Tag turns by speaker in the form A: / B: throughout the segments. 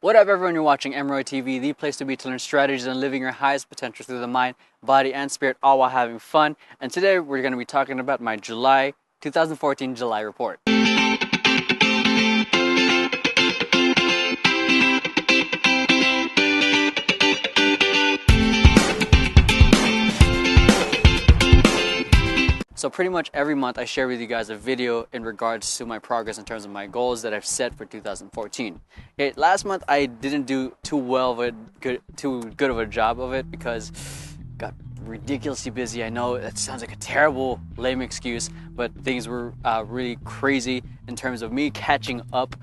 A: What up everyone, you're watching ENROLL TV, the place to be to learn strategies and living your highest potential through the mind, body, and spirit, all while having fun. And today we're going to be talking about my 2014 July report. So pretty much every month I share with you guys a video in regards to my progress in terms of my goals that I've set for 2014. Okay, last month I didn't do too good of a job of it because I got ridiculously busy. I know that sounds like a terrible, lame excuse, but things were really crazy in terms of me catching up,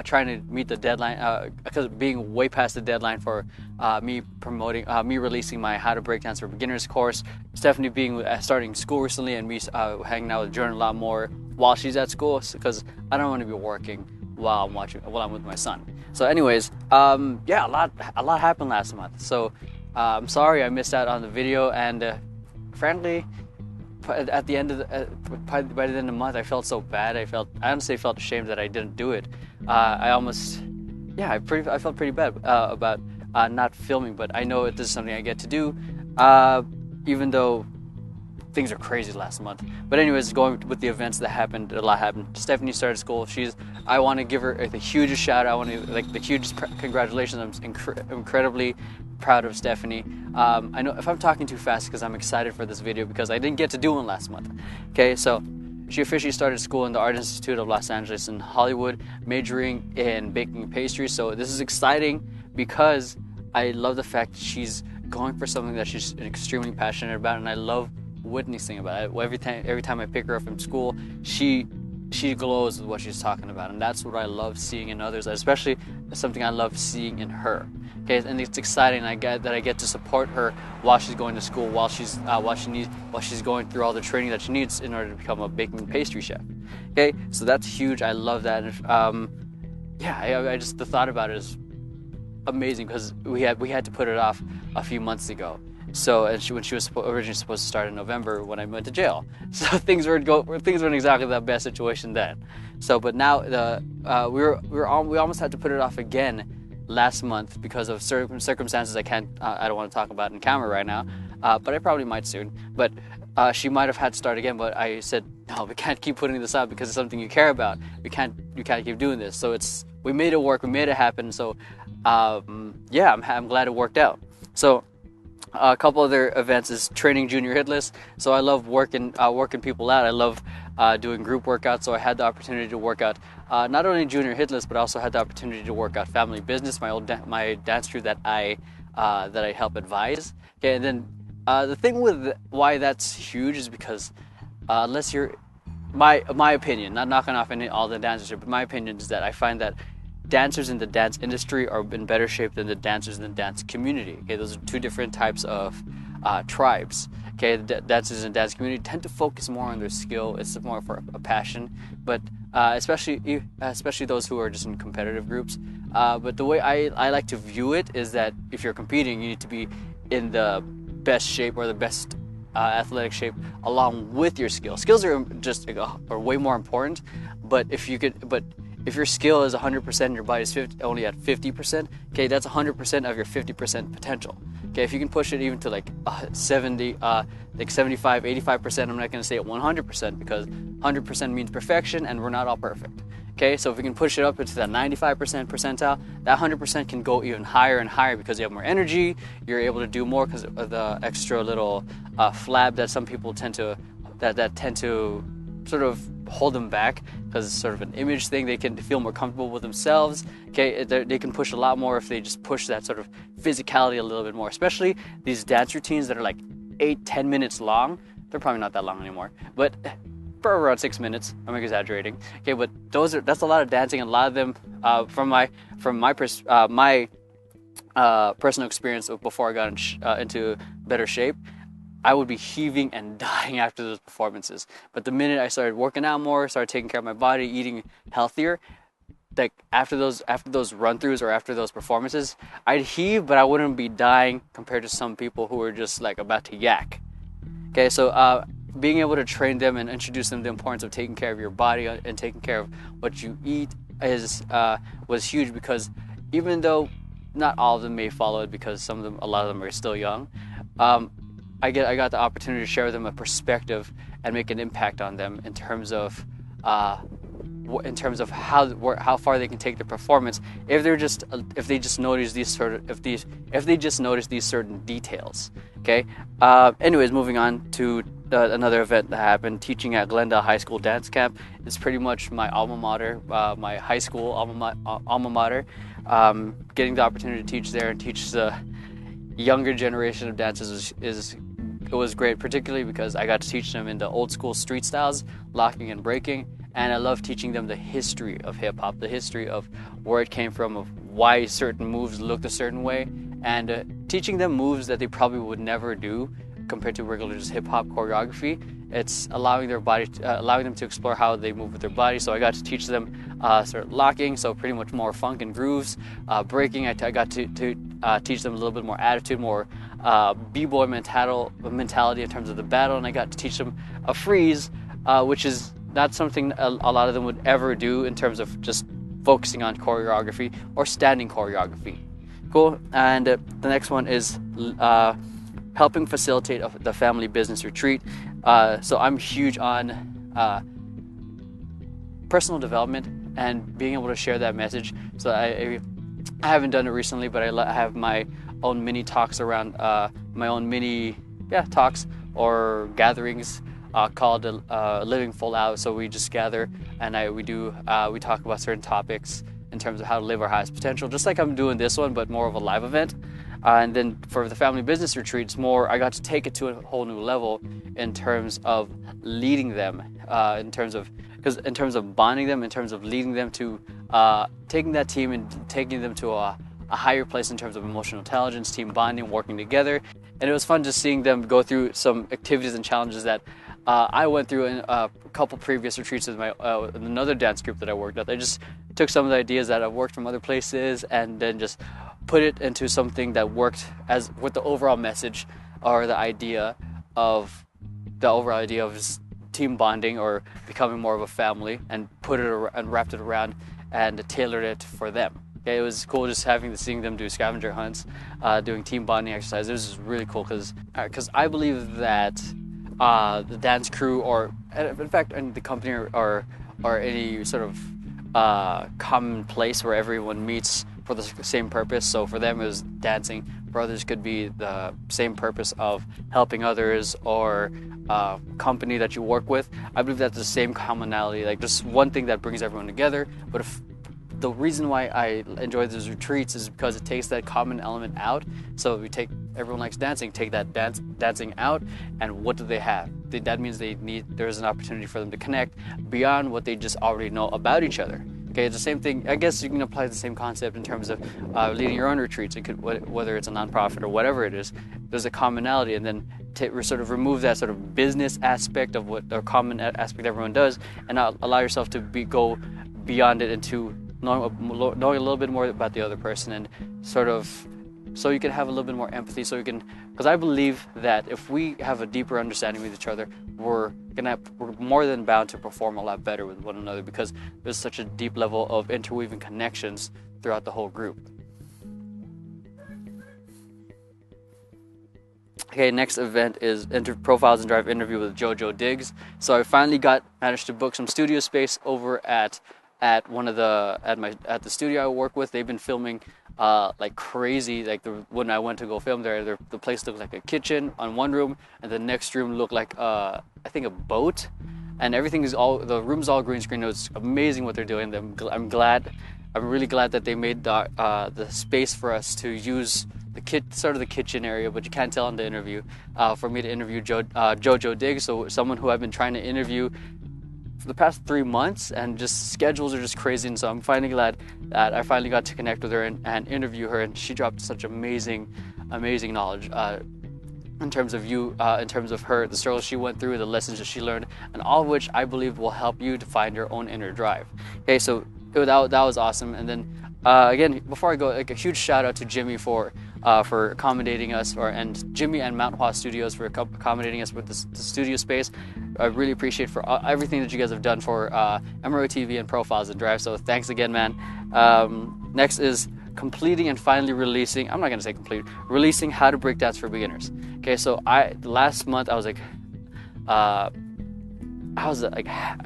A: trying to meet the deadline, because being way past the deadline for me releasing my How to Breakdance for Beginners course, Stephanie starting school recently, and me hanging out with Jordan a lot more while she's at school, because I don't want to be working while I'm with my son. So anyways, yeah, a lot happened last month. So I'm sorry I missed out on the video, and frankly, at the end of by the end of the month, I felt so bad. I honestly felt ashamed that I didn't do it. I felt pretty bad about not filming, but I know this is something I get to do, even though things are crazy last month. But anyways, going with the events that happened, a lot happened. Stephanie started school. I want to give her the hugest shout out. I want to the hugest congratulations. I'm incredibly proud of Stephanie. I know if I'm talking too fast because I'm excited for this video because I didn't get to do one last month. Okay, so she officially started school in the Art Institute of Los Angeles in Hollywood, majoring in baking and pastry. So this is exciting because I love the fact she's going for something that she's extremely passionate about, and I love witnessing about it. Every time I pick her up from school, she glows with what she's talking about, and that's what I love seeing in others, especially something I love seeing in her. Okay, and it's exciting that I get to support her while she's going to school, while she's going through all the training that she needs in order to become a baking and pastry chef. Okay, so that's huge. I love that. I just the thought about it is amazing because we had to put it off a few months ago. So, when she was originally supposed to start in November when I went to jail, so things weren't exactly the best situation then. So, but now we almost had to put it off again last month because of circumstances I don't want to talk about in camera right now, but I probably might soon. But she might have had to start again, but I said no, we can't keep putting this out because it's something you care about. You can't keep doing this. So we made it work, we made it happen. So yeah, I'm glad it worked out. So a couple other events is training junior HITLIST. So I love working people out. I love doing group workouts. So I had the opportunity to work out not only junior HITLIST, but also had the opportunity to work out Family Business, my dance troupe that I help advise. Okay, and then the thing with why that's huge is because unless you're my opinion, not knocking off all the dancers here, but my opinion is that I find that dancers in the dance industry are in better shape than the dancers in the dance community. Okay, those are two different types of tribes. Okay, the dancers in the dance community tend to focus more on their skill. It's more for a passion, but especially those who are just in competitive groups. But the way I like to view it is that if you're competing, you need to be in the best shape or the best athletic shape along with your skill. Skills are way more important, but if your skill is 100% and your body is only at 50%, okay, that's 100% of your 50% potential. Okay, if you can push it even to like 75, 85%, I'm not going to say it 100% because 100% means perfection and we're not all perfect. Okay, so if we can push it up into that 95% percentile, that 100% can go even higher and higher because you have more energy, you're able to do more because of the extra little flab that some people tend to sort of hold them back because it's sort of an image thing. They can feel more comfortable with themselves. Okay, they can push a lot more if they just push that sort of physicality a little bit more, especially these dance routines that are like 8-10 minutes long. They're probably not that long anymore, but for around 6 minutes. I'm exaggerating. Okay, but that's a lot of dancing, and a lot of them from my personal experience before I got into better shape, I would be heaving and dying after those performances. But the minute I started working out more, started taking care of my body, eating healthier, like after those run-throughs or after those performances, I'd heave, but I wouldn't be dying compared to some people who were just like about to yak. Okay, so being able to train them and introduce them to the importance of taking care of your body and taking care of what you eat was huge because even though not all of them may follow it because a lot of them are still young, I got the opportunity to share with them a perspective and make an impact on them in terms of how far they can take their performance if they just notice these certain details. Okay. Anyways, moving on to another event that happened. Teaching at Glendale High School Dance Camp. It's pretty much my alma mater, my high school alma mater. Getting the opportunity to teach there and teach the younger generation of dances it was great, particularly because I got to teach them in the old school street styles, locking and breaking, and I love teaching them the history of hip-hop, the history of where it came from, of why certain moves looked a certain way, and teaching them moves that they probably would never do compared to regular just hip-hop choreography. It's allowing them to explore how they move with their body. So I got to teach them sort of locking, so pretty much more funk and grooves. Breaking, I got to teach them a little bit more attitude, more b-boy mentality in terms of the battle, and I got to teach them a freeze, which is not something a lot of them would ever do in terms of just focusing on choreography or standing choreography. Cool. And the next one is helping facilitate the family business retreat. So I'm huge on personal development and being able to share that message. So I haven't done it recently, but I have my own mini talks around talks or gatherings called Living Full Out. So we just gather and we talk about certain topics in terms of how to live our highest potential, just like I'm doing this one, but more of a live event. And then for the family business retreats, I got to take it to a whole new level in terms of leading them, in terms of bonding them, in terms of leading them to taking that team and taking them to a higher place in terms of emotional intelligence, team bonding, working together. And it was fun just seeing them go through some activities and challenges that I went through in a couple previous retreats with another dance group that I worked with. I just took some of the ideas that I've worked from other places and then just put it into something that worked as with the overall message or the overall idea of just team bonding or becoming more of a family, and wrapped it around and tailored it for them. Okay, it was cool just seeing them do scavenger hunts, doing team bonding exercises. It was just really cool because I believe that the dance crew, or in fact in the company or any sort of common place where everyone meets for the same purpose. So for them it was dancing. For others could be the same purpose of helping others or company that you work with. I believe that's the same commonality, like just one thing that brings everyone together. But the reason why I enjoy those retreats is because it takes that common element out. So everyone likes dancing, take that dancing out, and what do they have? That means there's an opportunity for them to connect beyond what they just already know about each other. Okay, it's the same thing. I guess you can apply the same concept in terms of leading your own retreats. Whether it's a nonprofit or whatever it is, there's a commonality, and then sort of remove that sort of business aspect of what or common aspect everyone does, and allow yourself to go beyond it into knowing a little bit more about the other person, and sort of so you can have a little bit more empathy. Because I believe that if we have a deeper understanding with each other, we're more than bound to perform a lot better with one another, because there's such a deep level of interweaving connections throughout the whole group. Okay, next event is Profiles and Drive interview with JoJo Diggs. So I finally managed to book some studio space over at the studio I work with. They've been filming like crazy. When I went to go film there, the place looked like a kitchen on one room, and the next room looked like I think a boat, and the room's all green screen. It was amazing what they're doing. I'm really glad that they made the space for us to use the kitchen area, but you can't tell in the interview, for me to interview JoJo Diggs. So someone who I've been trying to interview for the past 3 months, and just schedules are just crazy, and so I'm finally glad that I finally got to connect with her and interview her, and she dropped such amazing knowledge in terms of her, the struggles she went through, the lessons that she learned, and all of which I believe will help you to find your own inner drive. Okay, so that was awesome. And then again, before I go, like a huge shout out to Jimmy for accommodating us, and Jimmy and Mount Hua Studios for accommodating us with the studio space. I really appreciate for everything that you guys have done for MRO TV and Profiles and Drive. So thanks again, man. Next is completing and finally releasing, I'm not going to say complete, releasing How to Break Dance for Beginners. Okay, so last month I was like a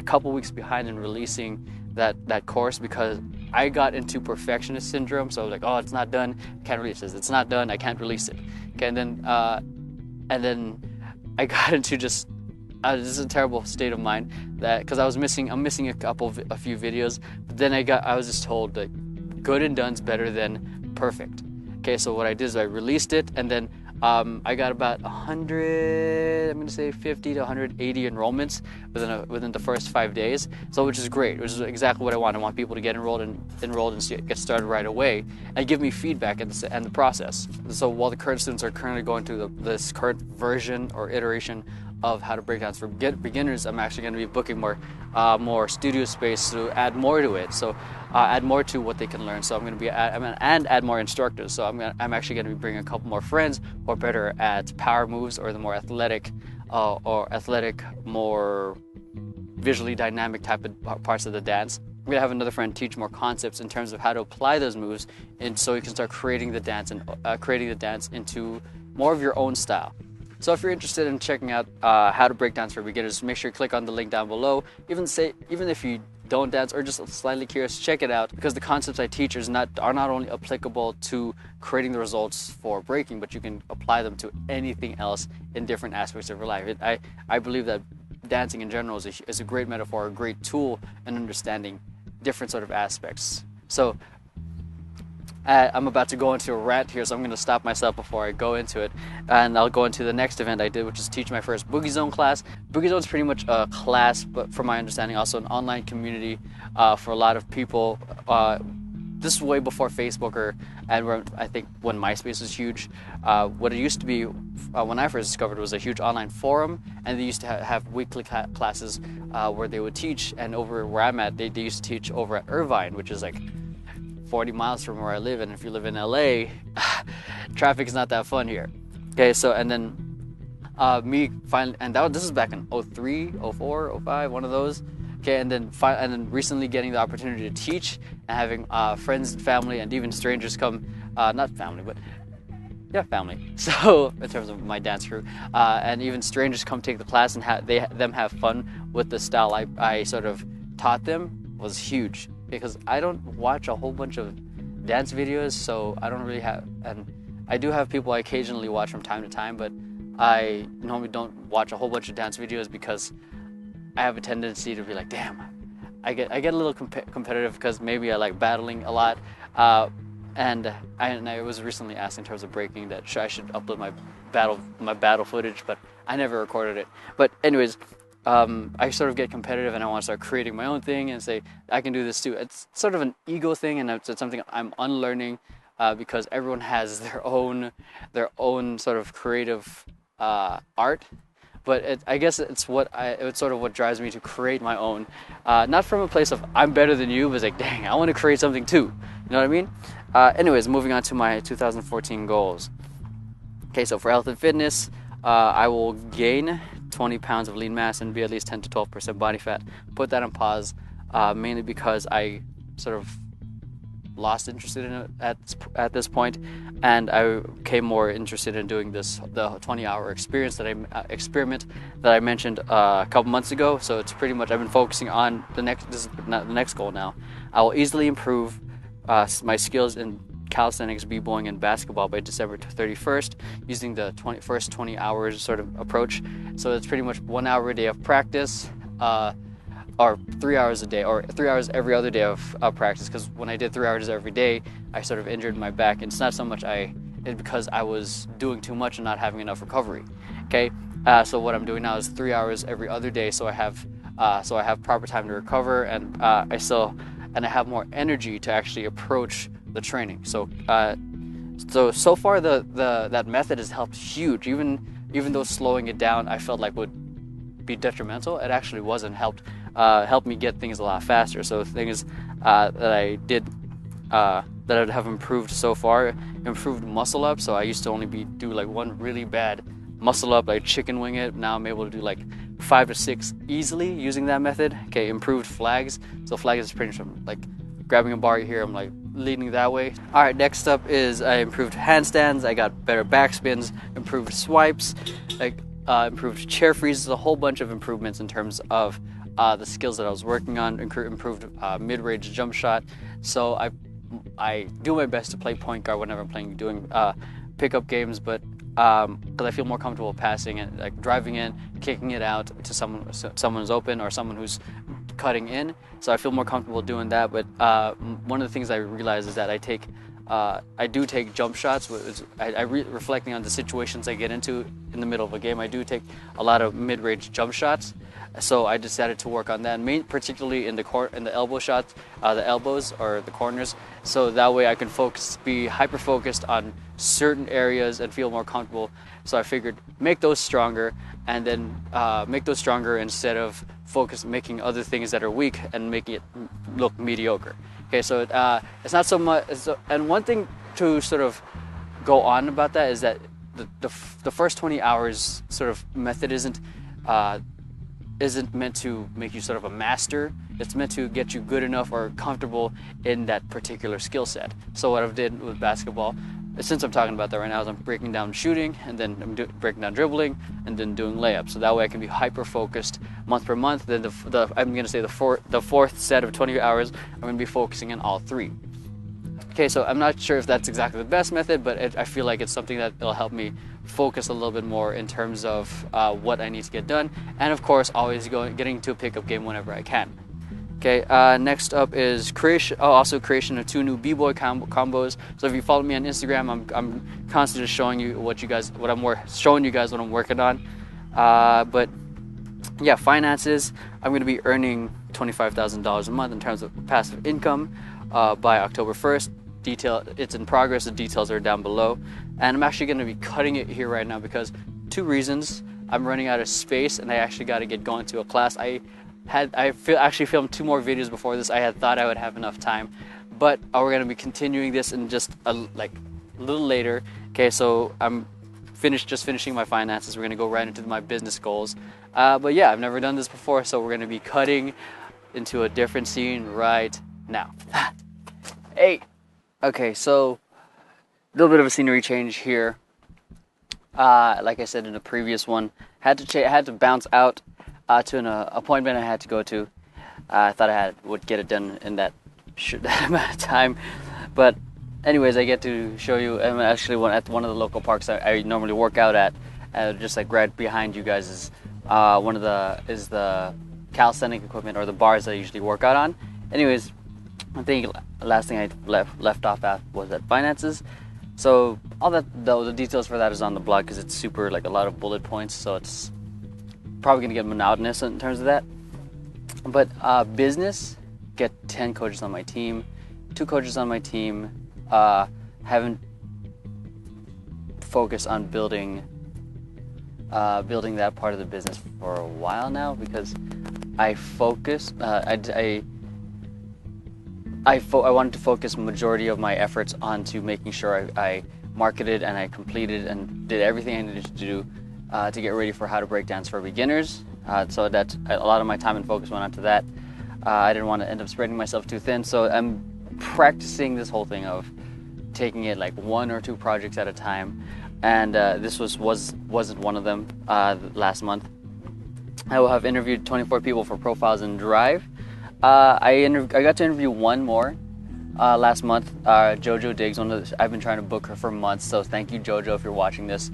A: couple weeks behind in releasing that course because I got into perfectionist syndrome. So I was like, oh, it's not done, can't release this. It's not done, I can't release it. Okay, and then I got into just this is a terrible state of mind that because I'm missing a few videos. But then I was just told that good and done's better than perfect. Okay, so what I did is I released it, and then I got about 50 to 180 enrollments within the first 5 days. So which is great, which is exactly what I want. I want people to get enrolled and get started right away and give me feedback and the process. So while the current students are currently going through this current version or iteration of How to Break Dance for Beginners, I'm actually going to be booking more studio space to add more to it. So add more to what they can learn. So I'm going to be and add more instructors. So I'm actually going to be bringing a couple more friends who are better at power moves or the more athletic, more visually dynamic type of parts of the dance. I'm going to have another friend teach more concepts in terms of how to apply those moves, and so you can start creating the dance into more of your own style. So if you're interested in checking out How to Break Dance for Beginners, make sure you click on the link down below. Even if you don't dance or just slightly curious, check it out, because the concepts I teach are not only applicable to creating the results for breaking, but you can apply them to anything else in different aspects of your life. I believe that dancing in general is a great metaphor, a great tool in understanding different sort of aspects. So I'm about to go into a rant here, so I'm going to stop myself before I go into it, and I'll go into the next event I did, which is teach my first Boogie Zone class. Boogie Zone is pretty much a class, but from my understanding, also an online community for a lot of people. This is way before Facebook I think when MySpace was huge. What it used to be when I first discovered it was a huge online forum, and they used to have weekly classes where they would teach. And over where I'm at, they used to teach over at Irvine, which is like 40 miles from where I live, and if you live in LA, traffic is not that fun here. Okay, so and then this is back in 03, 04, 05, one of those. Okay, and then recently getting the opportunity to teach and having friends and family and even strangers come, not family, but yeah, family. So in terms of my dance crew, and even strangers come take the class and have fun with the style I sort of taught them was huge. Because I don't watch a whole bunch of dance videos, so I don't really have, and I do have people I occasionally watch from time to time, but I normally don't watch a whole bunch of dance videos because I have a tendency to be like, damn, I get a little competitive because maybe I like battling a lot, and I was recently asked in terms of breaking that I should upload my battle footage, but I never recorded it. But anyways, I sort of get competitive and I want to start creating my own thing and say I can do this too. It's sort of an ego thing, and it's something I'm unlearning because everyone has their own sort of creative art. But I guess it's sort of what drives me to create my own, not from a place of I'm better than you, but it's like, dang, I want to create something too. You know what I mean? Anyways, moving on to my 2014 goals. Okay, so for health and fitness, I will gain 20 pounds of lean mass and be at least 10 to 12% body fat. Put that on pause, mainly because I sort of lost interest in it at this point, and I became more interested in doing the 20-hour experiment that I mentioned a couple months ago. So it's pretty much I've been focusing on this is not the next goal now. I will easily improve my skills in calisthenics, b-boying, and basketball by December 31st using the first 20 hours sort of approach. So it's pretty much 1 hour a day of practice, or 3 hours a day, or 3 hours every other day of practice, because when I did 3 hours every day, I sort of injured my back. And it's not so much because I was doing too much and not having enough recovery. Okay, so what I'm doing now is 3 hours every other day, so I have proper time to recover, and I have more energy to actually approach the training. So far that method has helped huge. Even though slowing it down I felt like would be detrimental, it actually wasn't. Helped me get things a lot faster. So the thing is that I did that I have improved so far, improved muscle up. So I used to only do like one really bad muscle up, like chicken wing it. Now I'm able to do like 5 to 6 easily using that method. Okay, improved flags. So flags is pretty much like grabbing a bar here, I'm like leaning that way. All right, next up is I improved handstands. I got better backspins, improved swipes, like improved chair freezes, a whole bunch of improvements in terms of the skills that I was working on. Improved mid-range jump shot. So I do my best to play point guard whenever I'm doing pickup games, but because I feel more comfortable passing and like driving in, kicking it out to someone who's open or someone who's cutting in. So I feel more comfortable doing that. But one of the things I realize is that I do take jump shots. Reflecting on the situations I get into in the middle of a game, I do take a lot of mid-range jump shots. So I decided to work on that, particularly in the elbow shots, the elbows or the corners. So that way I can be hyper-focused on certain areas and feel more comfortable. So I figured make those stronger, and then make those stronger instead of making other things that are weak and making it look mediocre. Okay, so it's not so much. And one thing to sort of go on about that is that the first 20 hours sort of method isn't meant to make you sort of a master. It's meant to get you good enough or comfortable in that particular skill set. So what I've did with basketball, since I'm talking about that right now, is I'm breaking down shooting, and then I'm breaking down dribbling, and then doing layups. So that way I can be hyper focused month per month. Then I'm going to say the fourth set of 20 hours, I'm going to be focusing on all three. Okay, so I'm not sure if that's exactly the best method, but I feel like it's something that will help me focus a little bit more in terms of what I need to get done, and of course always getting to a pickup game whenever I can. Okay, next up is creation of 2 new b-boy combos. So if you follow me on Instagram, I'm constantly showing you what I'm working on. But yeah, finances. I'm going to be earning $25,000 a month in terms of passive income by October 1st. It's in progress. The details are down below, and I'm actually going to be cutting it here right now because 2 reasons. I'm running out of space, and I actually got to get going to a class. I actually filmed 2 more videos before this. I had thought I would have enough time, but we're going to be continuing this in just a little later. Okay, so I'm finishing my finances. We're going to go right into my business goals. But yeah, I've never done this before, so we're going to be cutting into a different scene right now. Hey. Okay, so a little bit of a scenery change here. Like I said in the previous one, had to bounce out to an appointment I had to go to. I thought would get it done in that amount of time, but anyways, I get to show you. I'm actually at one of the local parks I normally work out at, just like right behind you guys is the calisthenic equipment or the bars that I usually work out on. Anyways, I think the last thing I left off at was at finances. So all that, the details for that is on the blog because it's super a lot of bullet points. So it's probably gonna get monotonous in terms of that. But business, get 10 coaches on my team. 2 coaches on my team. Haven't focused on building that part of the business for a while now because I wanted to focus majority of my efforts onto making sure I marketed and I completed and did everything I needed to do to get ready for how to break dance for beginners. So that a lot of my time and focus went onto that. I didn't want to end up spreading myself too thin, so I'm practicing this whole thing of taking it 1 or 2 projects at a time. And this wasn't one of them last month. I will have interviewed 24 people for profiles in Drive. I got to interview 1 more last month. Jojo Diggs, I've been trying to book her for months, so thank you, Jojo, if you're watching this,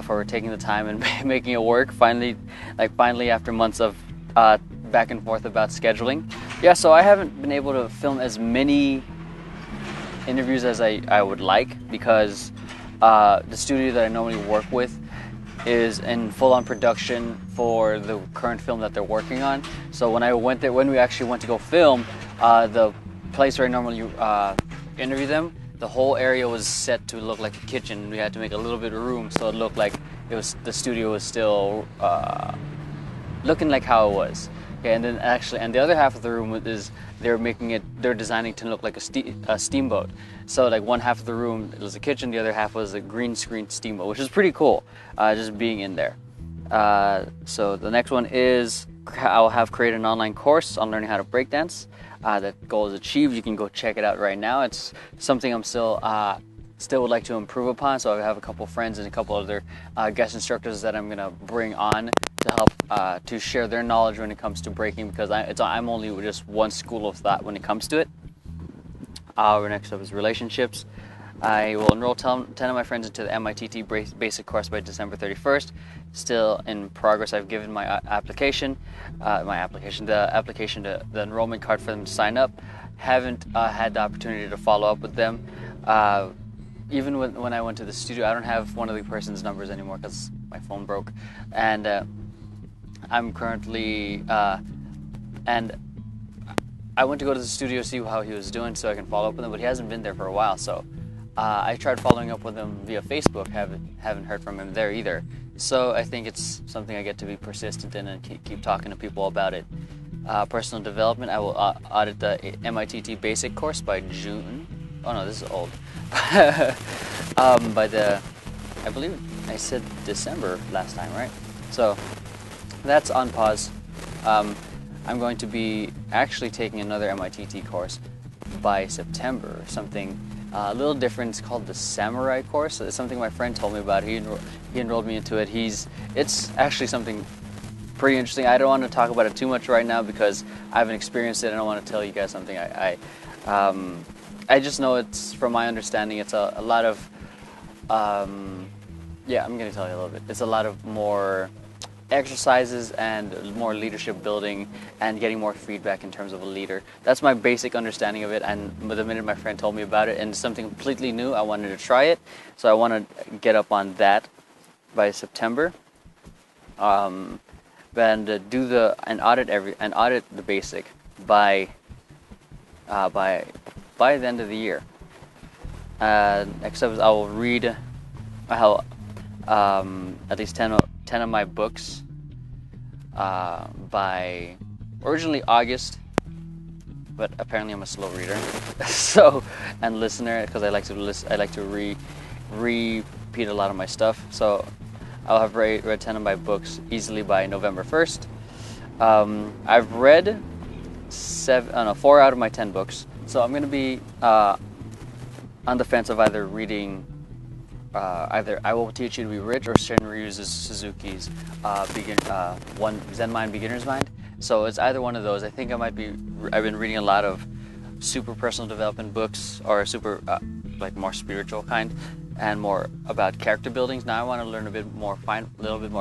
A: for taking the time and making it work. Finally, after months of back and forth about scheduling. Yeah, so I haven't been able to film as many interviews as I would like because the studio that I normally work with is in full-on production for the current film that they're working on. So when we actually went to go film, the place where I normally interview them, the whole area was set to look like a kitchen. We had to make a little bit of room so it looked like the studio was still looking like how it was. Okay, and then the other half of the room is they're designing to look like a steamboat. So one half of the room was a kitchen, the other half was a green screen steamboat, which is pretty cool, just being in there. So the next one is I'll have created an online course on learning how to breakdance. that goal is achieved, you can go check it out right now. It's something I'm still would like to improve upon, so I have a couple friends and a couple other guest instructors that I'm going to bring on to help to share their knowledge when it comes to breaking, because I'm only just one school of thought when it comes to it. Next up is relationships. I will enroll 10 of my friends into the MITT basic course by December 31st. Still in progress. I've given my application, the enrollment card for them to sign up. Haven't had the opportunity to follow up with them. Even when I went to the studio, I don't have one of the person's numbers anymore because my phone broke. And I'm currently, and I went to go to the studio to see how he was doing so I can follow up with him, but he hasn't been there for a while, so I tried following up with him via Facebook, haven't heard from him there either. So I think it's something I get to be persistent in and keep talking to people about it. Personal development, I will audit the MITT basic course by June. Oh no, this is old. I believe I said December last time, right? So that's on pause. I'm going to be actually taking another MITT course by September, something a little different. It's called the Samurai course. It's something my friend told me about. He enrolled me into it. It's actually something pretty interesting. I don't want to talk about it too much right now because I haven't experienced it. I don't want to tell you guys something. I just know it's, from my understanding, it's a lot of, yeah, I'm going to tell you a little bit. It's a lot of more exercises and more leadership building and getting more feedback in terms of a leader. That's my basic understanding of it, and the minute my friend told me about it and something completely new, I wanted to try it. So I want to get up on that by September. And audit the basic by the end of the year. Next up is I will read at least 10 of my books by originally August, but apparently I'm a slow reader, and listener, because I like to repeat a lot of my stuff. So I'll have read 10 of my books easily by November 1st. I've read 4 out of my 10 books, so I'm going to be on the fence of either reading either I Will Teach You to Be Rich or Shinryu Suzuki's Zen Mind, Beginner's Mind. So it's either one of those. I think I've been reading a lot of super personal development books, or super like more spiritual kind, and more about character buildings. Now I want to learn a little bit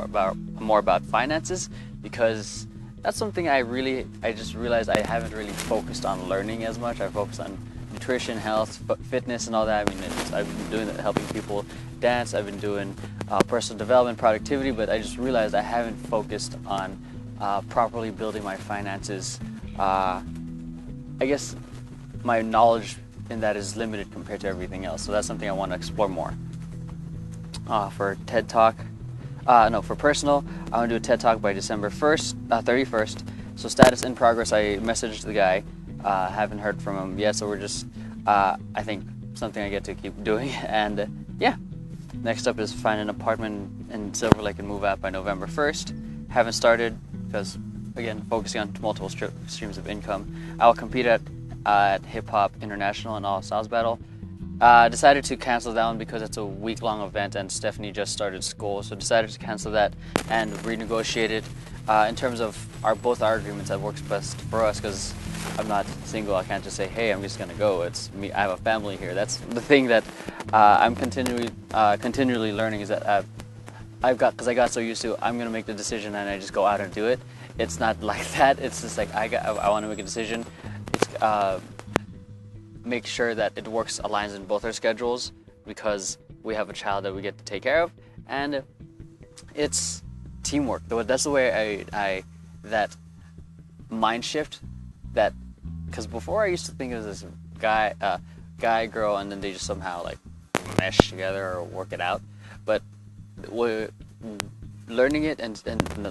A: more about finances, because that's something I just realized I haven't really focused on learning as much. I focused on nutrition, health, fitness, and all that. I mean, I've been doing that, helping people dance. I've been doing personal development, productivity, but I just realized I haven't focused on properly building my finances. I guess my knowledge in that is limited compared to everything else, so that's something I want to explore more. For TED Talk, for personal, I want to do a TED Talk by December 31st. So status in progress. I messaged the guy. Haven't heard from him yet, so we're just, I think, something I get to keep doing. And yeah, next up is find an apartment in Silver Lake and move out by November 1st. Haven't started because, again, focusing on multiple streams of income. I'll compete at Hip Hop International and All Styles Battle. Decided to cancel that one because it's a week-long event and Stephanie just started school, so decided to cancel that and renegotiate it. In terms of both our agreements, that works best for us because I'm not single. I can't just say, hey, I'm just gonna go. It's me. I have a family here. That's the thing that I'm continually learning, is that because I got so used to I'm gonna make the decision and I just go out and do it. It's not like that. It's just like I want to make a decision. It's make sure that it aligns in both our schedules, because we have a child that we get to take care of, and it's teamwork. That's the way that mind shift, that, because before I used to think it was this guy, girl, and then they just somehow like mesh together or work it out. But we're learning it and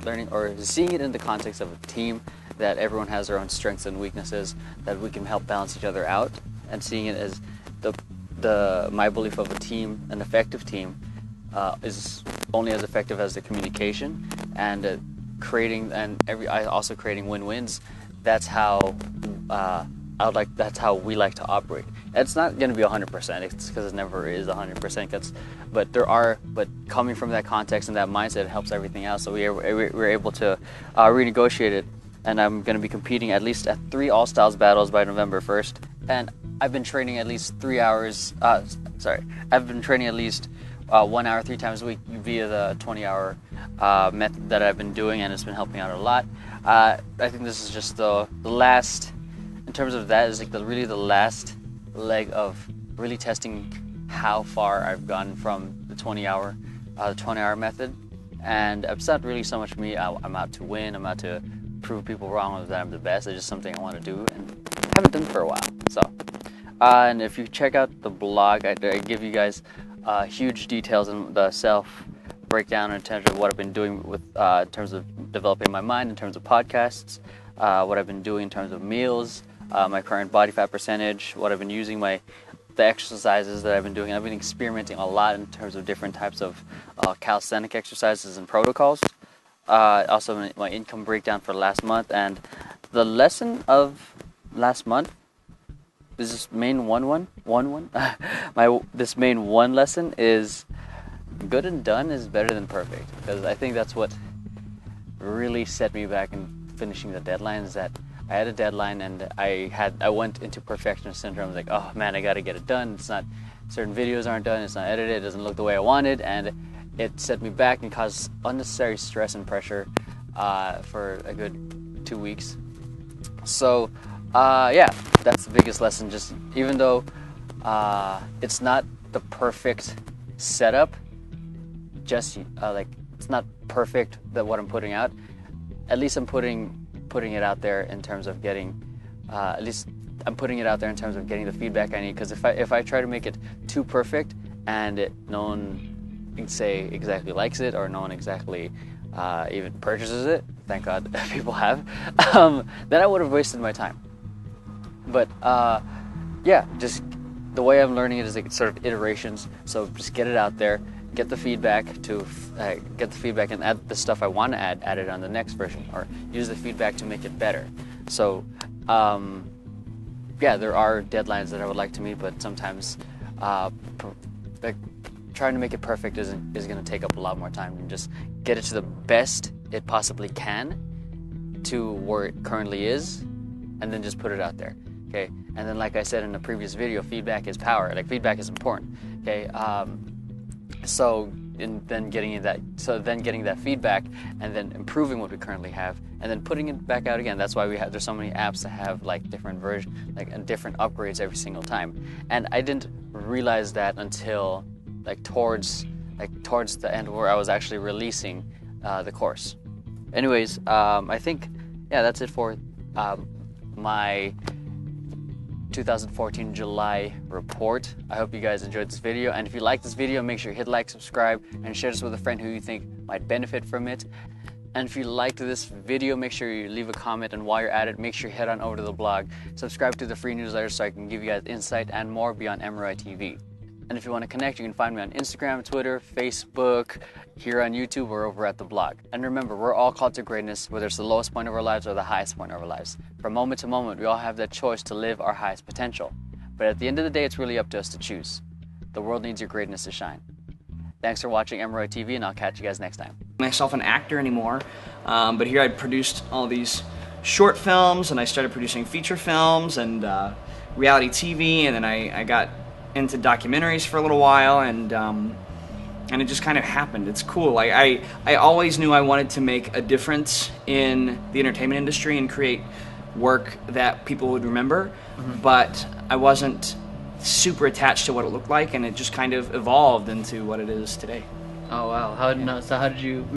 A: learning or seeing it in the context of a team, that everyone has their own strengths and weaknesses, that we can help balance each other out, and seeing it as my belief of a team, an effective team, is only as effective as the communication, and creating win-wins. That's how that's how we like to operate. It's not going to be 100%. It's because it never is 100%. But coming from that context and that mindset, it helps everything else. So we're able to renegotiate it. And I'm going to be competing at least at 3 All Styles battles by November 1st. And I've been training at least 3 hours. I've been training at least 1 hour 3 times a week via the 20-hour method that I've been doing, and it's been helping out a lot. I think this is just the last. In terms of that, is like really the last leg of really testing how far I've gotten from the 20-hour method. And it's not really so much me. I'm out to win. I'm out to prove people wrong that I'm the best. It's just something I want to do and haven't done for a while. So, and if you check out the blog, I give you guys huge details in the self breakdown in terms of what I've been doing with in terms of developing my mind, in terms of podcasts, what I've been doing in terms of meals. My current body fat percentage, what I've been using, the exercises that I've been doing. I've been experimenting a lot in terms of different types of calisthenic exercises and protocols. Also, my income breakdown for last month, and the lesson of last month. This main one. This main one lesson is good and done is better than perfect, because I think that's what really set me back in finishing the deadline. Is that I had a deadline and I went into perfectionist syndrome. Like, oh man, I gotta get it done. It's not, certain videos aren't done. It's not edited. It doesn't look the way I wanted, and it set me back and caused unnecessary stress and pressure for a good 2 weeks. So, yeah, that's the biggest lesson. Just even though it's not the perfect setup, just like it's not perfect that what I'm putting out. At least I'm putting it out there in terms of getting, at least I'm putting it out there in terms of getting the feedback I need. Because if I try to make it too perfect and no one can say exactly likes it, or no one exactly even purchases it, thank God people have, then I would have wasted my time. But yeah, just the way I'm learning it is like sort of iterations. So just get it out there, get the feedback and add the stuff I want to add it on the next version, or use the feedback to make it better. So yeah, there are deadlines that I would like to meet, but sometimes like trying to make it perfect is going to take up a lot more time, and just get it to the best it possibly can to where it currently is, and then just put it out there. Okay, and then like I said in the previous video, feedback is power. Like, feedback is important. Okay, then getting that feedback, and then improving what we currently have, and then putting it back out again. That's why there's so many apps that have like different versions, and different upgrades every single time. And I didn't realize that until towards the end, where I was actually releasing the course. Anyways, I think that's it for my 2014 July report. I hope you guys enjoyed this video, and if you like this video, make sure you hit like, subscribe, and share this with a friend who you think might benefit from it. And if you liked this video, make sure you leave a comment, and while you're at it, make sure you head on over to the blog, subscribe to the free newsletter so I can give you guys insight and more beyond MRI TV. And if you want to connect, you can find me on Instagram, Twitter, Facebook, here on YouTube, or over at the blog. And remember, we're all called to greatness, whether it's the lowest point of our lives or the highest point of our lives. From moment to moment, we all have that choice to live our highest potential. But at the end of the day, it's really up to us to choose. The world needs your greatness to shine. Thanks for watching MRI TV, and I'll catch you guys next time.
B: Myself an actor anymore, but here I produced all these short films, and I started producing feature films and reality TV, and then I got into documentaries for a little while, and it just kind of happened. It's cool. I always knew I wanted to make a difference in the entertainment industry and create work that people would remember, but I wasn't super attached to what it looked like, and it just kind of evolved into what it is today.
A: Oh wow! So how did you